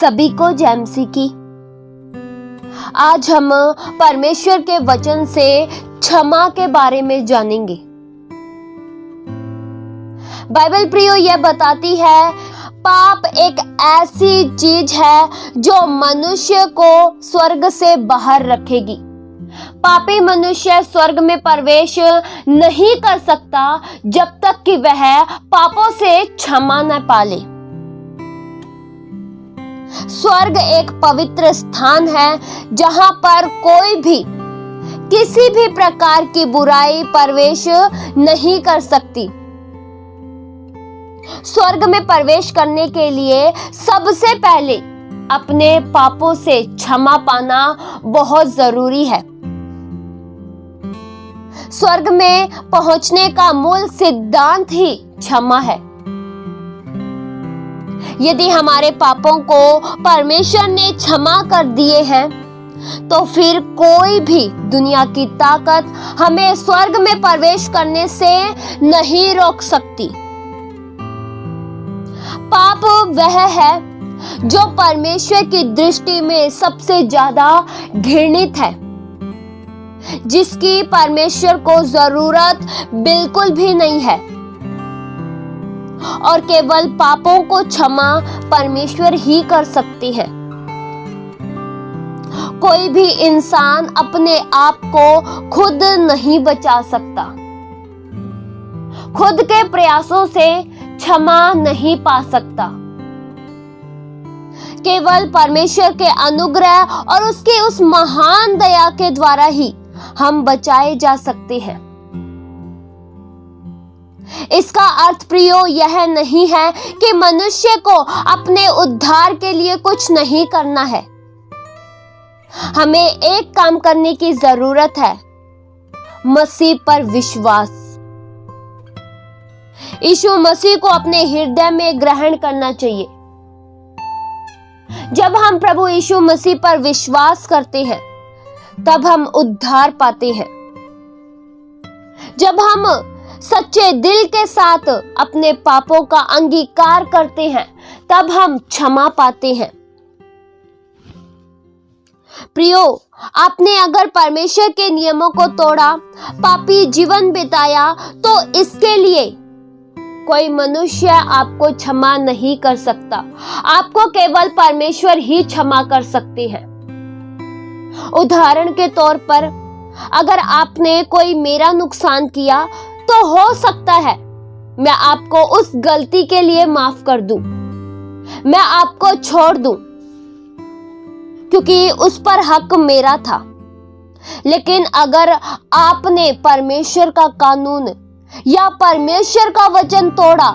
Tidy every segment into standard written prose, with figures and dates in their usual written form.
सभी को जय मसीह की। आज हम परमेश्वर के वचन से क्षमा के बारे में जानेंगे। बाइबल प्रियो यह बताती है, पाप एक ऐसी चीज है जो मनुष्य को स्वर्ग से बाहर रखेगी। पापी मनुष्य स्वर्ग में प्रवेश नहीं कर सकता जब तक कि वह पापों से क्षमा न पाले। स्वर्ग एक पवित्र स्थान है जहां पर कोई भी किसी भी प्रकार की बुराई प्रवेश नहीं कर सकती। स्वर्ग में प्रवेश करने के लिए सबसे पहले अपने पापों से क्षमा पाना बहुत जरूरी है। स्वर्ग में पहुंचने का मूल सिद्धांत ही क्षमा है। यदि हमारे पापों को परमेश्वर ने क्षमा कर दिए हैं, तो फिर कोई भी दुनिया की ताकत हमें स्वर्ग में प्रवेश करने से नहीं रोक सकती। पाप वह है जो परमेश्वर की दृष्टि में सबसे ज्यादा घृणित है, जिसकी परमेश्वर को जरूरत बिल्कुल भी नहीं है, और केवल पापों को क्षमा परमेश्वर ही कर सकती है। कोई भी इंसान अपने आप को खुद नहीं बचा सकता, खुद के प्रयासों से क्षमा नहीं पा सकता। केवल परमेश्वर के अनुग्रह और उसके उस महान दया के द्वारा ही हम बचाए जा सकते हैं। इसका अर्थ प्रियो यह नहीं है कि मनुष्य को अपने उद्धार के लिए कुछ नहीं करना है। हमें एक काम करने की जरूरत है, मसीह पर विश्वास। यीशु मसीह को अपने हृदय में ग्रहण करना चाहिए। जब हम प्रभु यीशु मसीह पर विश्वास करते हैं, तब हम उद्धार पाते हैं। जब हम सच्चे दिल के साथ अपने पापों का अंगीकार करते हैं, तब हम क्षमा पाते हैं। प्रियो, आपने अगर परमेश्वर के नियमों को तोड़ा, पापी जीवन बिताया, तो इसके लिए कोई मनुष्य आपको क्षमा नहीं कर सकता। आपको केवल परमेश्वर ही क्षमा कर सकते हैं। उदाहरण के तौर पर, अगर आपने कोई मेरा नुकसान किया, तो हो सकता है मैं आपको उस गलती के लिए माफ कर दूं, मैं आपको छोड़ दूं, क्योंकि उस पर हक मेरा था। लेकिन अगर आपने परमेश्वर का कानून या परमेश्वर का वचन तोड़ा,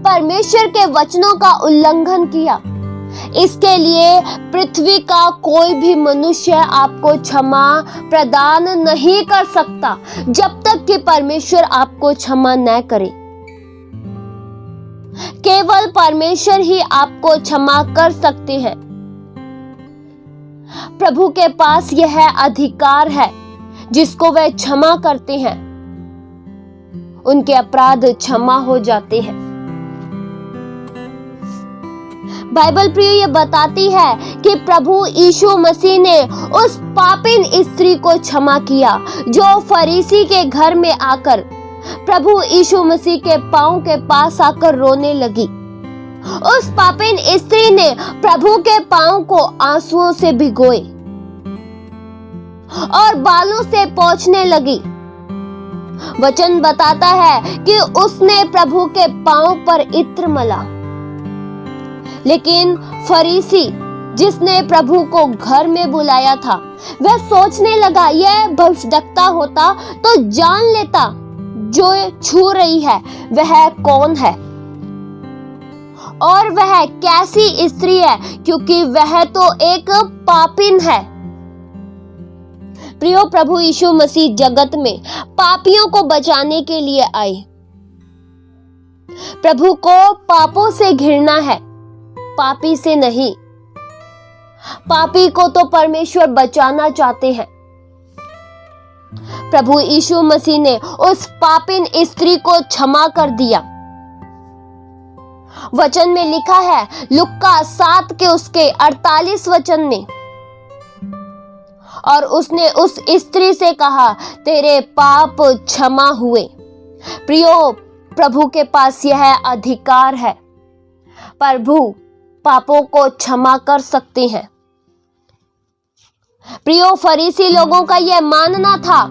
परमेश्वर के वचनों का उल्लंघन किया, इसके लिए पृथ्वी का कोई भी मनुष्य आपको क्षमा प्रदान नहीं कर सकता, जब तक कि परमेश्वर आपको क्षमा न करे। केवल परमेश्वर ही आपको क्षमा कर सकते हैं। प्रभु के पास यह अधिकार है, जिसको वह क्षमा करते हैं, उनके अपराध क्षमा हो जाते हैं। बाइबल प्रियो ये बताती है कि प्रभु यीशु मसीह ने उस पापिन स्त्री को क्षमा किया, जो फरीसी के घर में आकर प्रभु यीशु मसीह के पांव के पास आकर रोने लगी। उस पापिन स्त्री ने प्रभु के पांव को आंसुओं से भिगोए और बालों से पोंछने लगी। वचन बताता है कि उसने प्रभु के पांव पर इत्र मला। लेकिन फरीसी, जिसने प्रभु को घर में बुलाया था, वह सोचने लगा, यह भविष्यद्वक्ता होता तो जान लेता जो छू रही है वह कौन है और वह कैसी स्त्री है, क्योंकि वह तो एक पापिन है। प्रियो, प्रभु यीशु मसीह जगत में पापियों को बचाने के लिए आए। प्रभु को पापों से घृणा है, पापी से नहीं। पापी को तो परमेश्वर बचाना चाहते हैं। प्रभु यीशु मसीह ने उस पापिन स्त्री को क्षमा कर दिया। वचन में लिखा है लुक्का 7 के उसके 48 वचन में, और उसने उस स्त्री से कहा तेरे पाप क्षमा हुए। प्रियो, प्रभु के पास यह अधिकार है। प्रभु पापों को क्षमा कर सकते हैं। प्रियो, फरीसी लोगों का यह मानना था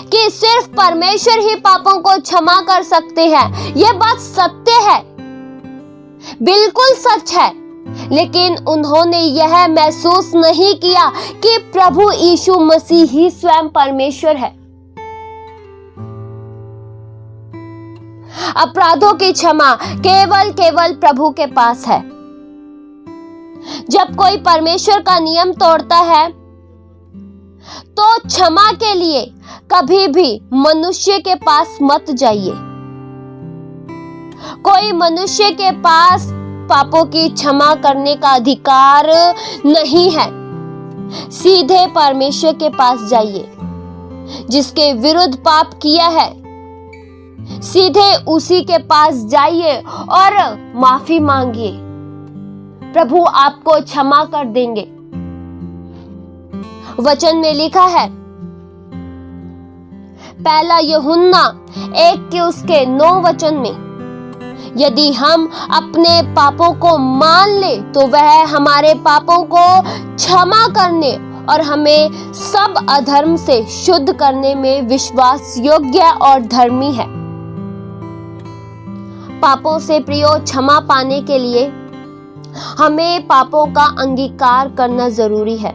कि सिर्फ परमेश्वर ही पापों को क्षमा कर सकते हैं। यह बात सत्य है, बिल्कुल सच है, लेकिन उन्होंने यह महसूस नहीं किया कि प्रभु यीशु मसीह ही स्वयं परमेश्वर है। अपराधों की क्षमा केवल प्रभु के पास है। जब कोई परमेश्वर का नियम तोड़ता है तो क्षमा के लिए कभी भी मनुष्य के पास मत जाइए। कोई मनुष्य के पास पापों की क्षमा करने का अधिकार नहीं है। सीधे परमेश्वर के पास जाइए। जिसके विरुद्ध पाप किया है, सीधे उसी के पास जाइए और माफी मांगिए। प्रभु आपको क्षमा कर देंगे। वचन में लिखा है पहला यूहन्ना 1 के उसके 9 वचन में, यदि हम अपने पापों को मान ले तो वह हमारे पापों को क्षमा करने और हमें सब अधर्म से शुद्ध करने में विश्वास योग्य और धर्मी है। पापों से प्रियो क्षमा पाने के लिए हमें पापों का अंगीकार करना जरूरी है।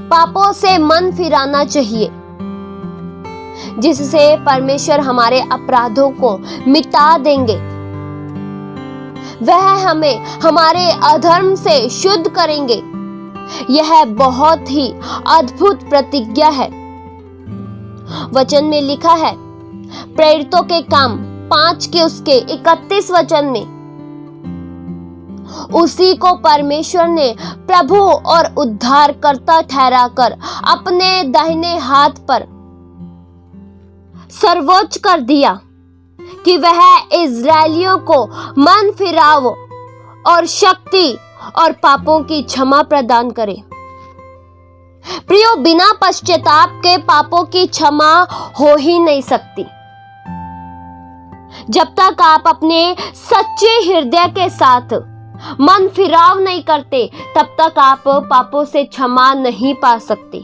पापों से मन फिराना चाहिए, जिससे परमेश्वर हमारे अपराधों को मिटा देंगे। वह हमें हमारे अधर्म से शुद्ध करेंगे। यह बहुत ही अद्भुत प्रतिज्ञा है। वचन में लिखा है प्रेरितों के काम 5 के उसके 31 वचन में, उसी को परमेश्वर ने प्रभु और उद्धारकर्ता ठहराकर अपने दाहिने हाथ पर सर्वोच्च कर दिया कि वह इजरायलियों को मन फिराव और शक्ति और पापों की क्षमा प्रदान करे। प्रियो, बिना पश्चाताप के पापों की क्षमा हो ही नहीं सकती। जब तक आप अपने सच्चे हृदय के साथ मन फिराव नहीं करते, तब तक आप पापों से क्षमा नहीं पा सकते।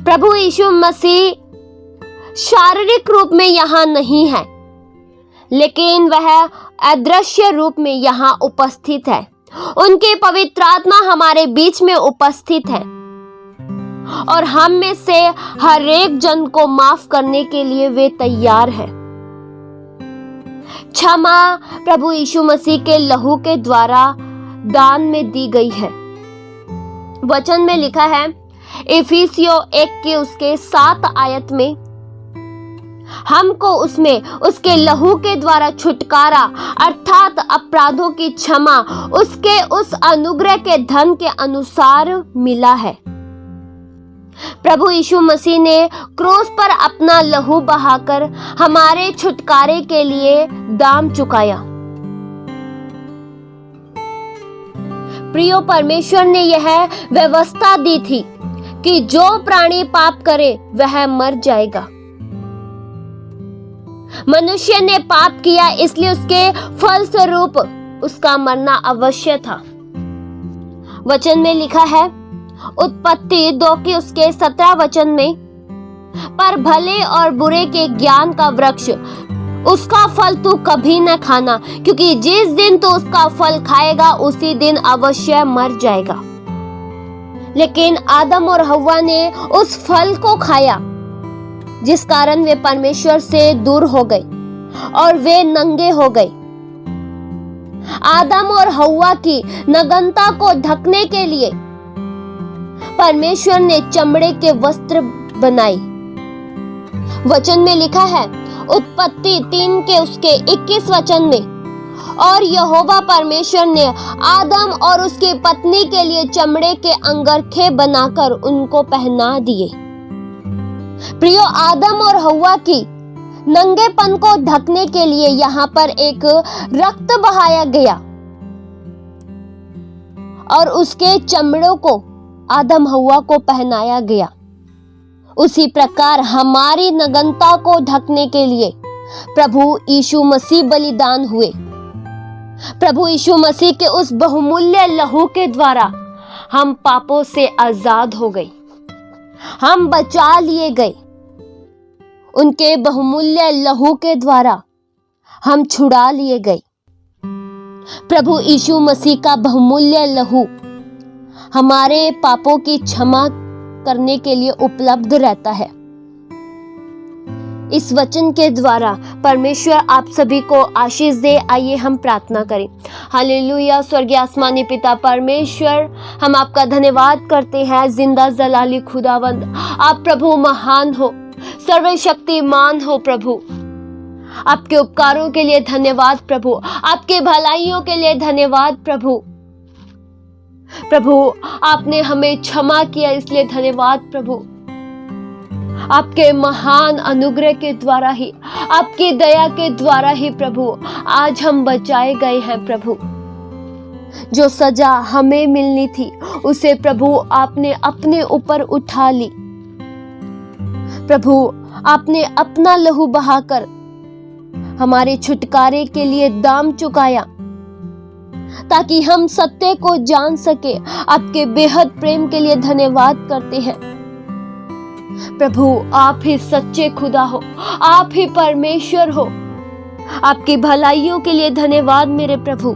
प्रभु यीशु मसीह शारीरिक रूप में यहां नहीं है, लेकिन वह अदृश्य रूप में यहां उपस्थित है। उनकी पवित्र आत्मा हमारे बीच में उपस्थित है और हम में से हर एक जन को माफ करने के लिए वे तैयार हैं। क्षमा प्रभु यीशु मसीह के लहू के द्वारा दान में दी गई है। वचन में लिखा है इफिसियों 1 के उसके 7 आयत में, हमको उसमें उसके लहू के द्वारा छुटकारा अर्थात अपराधों की क्षमा उसके उस अनुग्रह के धन के अनुसार मिला है। प्रभु यीशु मसीह ने क्रूस पर अपना लहू बहाकर हमारे छुटकारे के लिए दाम चुकाया। प्रियो, परमेश्वर ने यह व्यवस्था दी थी कि जो प्राणी पाप करे वह मर जाएगा। मनुष्य ने पाप किया, इसलिए उसके फलस्वरूप उसका मरना अवश्य था। वचन में लिखा है उत्पत्ति 2 के उसके 17 वचन में, पर भले और बुरे के ज्ञान का वृक्ष उसका फल तू कभी न खाना, क्योंकि जिस दिन तू उसका फल खाएगा उसी दिन अवश्य मर जाएगा। लेकिन आदम और हव्वा ने उस फल को खाया, जिस कारण वे परमेश्वर से दूर हो गए और वे नंगे हो गए। आदम और हव्वा की नग्नता को ढकने के लिए परमेश्वर ने चमड़े के वस्त्र बनाए। वचन में लिखा है उत्पत्ति 3 के उसके 21 वचन में, और यहोवा परमेश्वर ने आदम और उसकी पत्नी के लिए चमड़े के अंगरखे बनाकर उनको पहना दिए। प्रियो, आदम और हव्वा की नंगेपन को ढकने के लिए यहाँ पर एक रक्त बहाया गया और उसके चमड़ों को आदम हव्वा को पहनाया गया। उसी प्रकार हमारी नग्नता को ढकने के लिए प्रभु यीशु मसीह बलिदान हुए। प्रभु यीशु मसीह के उस बहुमूल्य लहू के द्वारा हम पापों से आजाद हो गए, हम बचा लिए गए। उनके बहुमूल्य लहू के द्वारा हम छुड़ा लिए गए। प्रभु यीशु मसीह का बहुमूल्य लहू हमारे पापों की क्षमा करने के लिए उपलब्ध रहता है। इस वचन के द्वारा परमेश्वर आप सभी को आशीष दे। आइए हम प्रार्थना करें। हालेलुया। स्वर्गीय आसमानी पिता परमेश्वर, हम आपका धन्यवाद करते हैं। जिंदा जलाली खुदावंद, आप प्रभु महान हो, सर्वशक्तिमान हो प्रभु। आपके उपकारों के लिए धन्यवाद प्रभु, आपके भलाइयों के लिए धन्यवाद प्रभु। प्रभु आपने हमें क्षमा किया, इसलिए धन्यवाद प्रभु। आपके महान अनुग्रह के द्वारा ही, आपकी दया के द्वारा ही प्रभु आज हम बचाए गए हैं प्रभु। जो सजा हमें मिलनी थी उसे प्रभु आपने अपने ऊपर उठा ली। प्रभु आपने अपना लहू बहाकर हमारे छुटकारे के लिए दाम चुकाया, ताकि हम सत्य को जान सके। आपके बेहद प्रेम के लिए धन्यवाद करते हैं प्रभु। आप ही सच्चे खुदा हो, आप ही परमेश्वर हो। आपकी भलाइयों के लिए धन्यवाद मेरे प्रभु।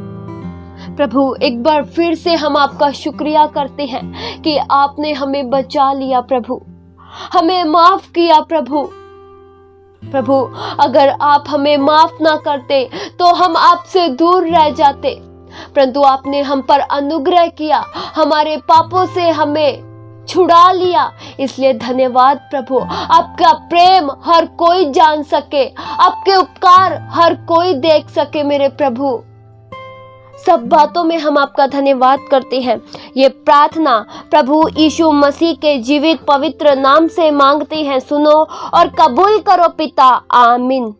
प्रभु एक बार फिर से हम आपका शुक्रिया करते हैं कि आपने हमें बचा लिया प्रभु, हमें माफ किया प्रभु। प्रभु अगर आप हमें माफ ना करते तो हम आपसे दूर रह जाते, परंतु आपने हम पर अनुग्रह किया, हमारे पापों से हमें छुड़ा लिया, इसलिए धन्यवाद प्रभु। आपका प्रेम हर कोई जान सके, आपके उपकार हर कोई देख सके मेरे प्रभु। सब बातों में हम आपका धन्यवाद करते हैं। ये प्रार्थना प्रभु यीशु मसीह के जीवित पवित्र नाम से मांगते हैं। सुनो और कबूल करो पिता। आमीन।